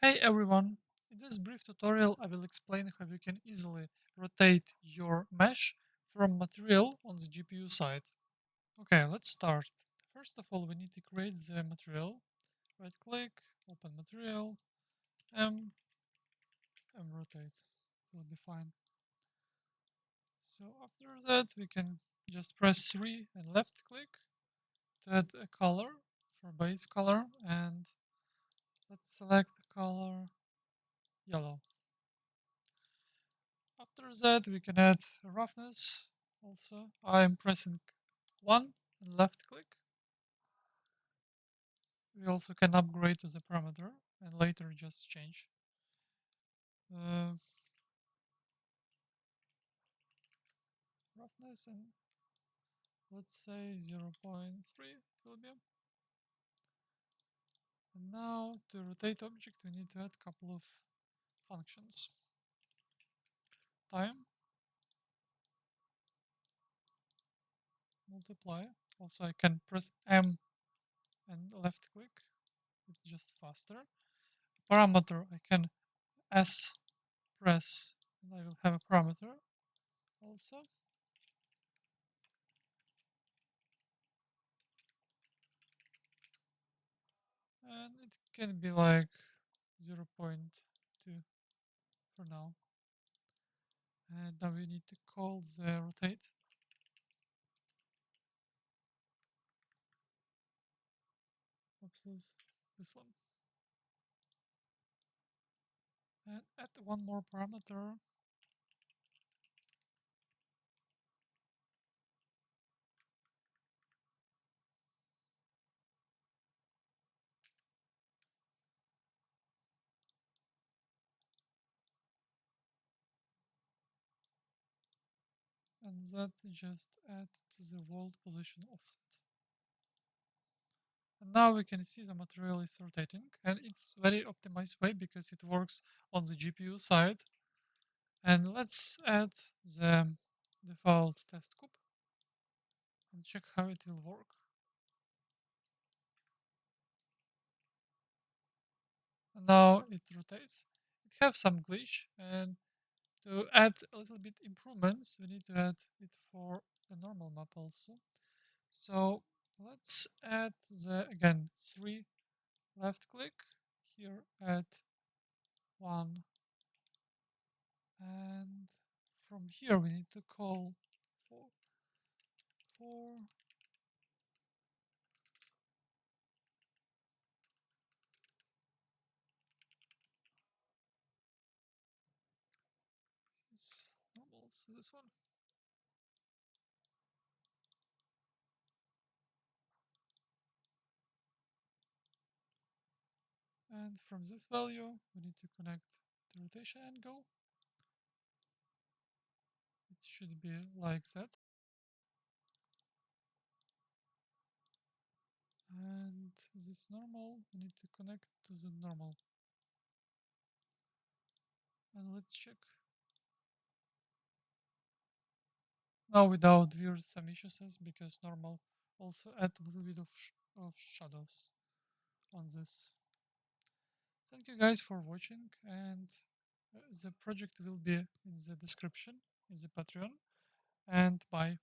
Hey everyone! In this brief tutorial I will explain how you can easily rotate your mesh from material on the GPU side. Okay, let's start. First of all we need to create the material. Right click, open material, M, and rotate. It will be fine. So after that we can just press 3 and left click to add a color for base color, and let's select the color yellow. After that we can add roughness also. I am pressing 1 and left click. We also can upgrade to the parameter and later just change. Roughness, and let's say 0.3 will be. And now to rotate object we need to add a couple of functions. Time, multiply. Also I can press M and left click, it's just faster. Parameter I can S press and I will have a parameter also. And it can be like 0.2 for now. And now we need to call the rotate. Oops, this one. And add one more parameter. And that just add to the world position offset. And now we can see the material is rotating, and it's very optimized way because it works on the GPU side. And let's add the default test cube and check how it will work. And now it rotates. It has some glitch, and to add a little bit improvements, we need to add it for the normal map also. So let's add the, again, 3 left click, here add 1, and from here we need to call 4. This one. And from this value we need to connect the rotation angle. It should be like that. And this normal, we need to connect to the normal. And let's check. Now without weird some issues, because normal also add a little bit of shadows on this. Thank you guys for watching, and the project will be in the description in the Patreon, and bye.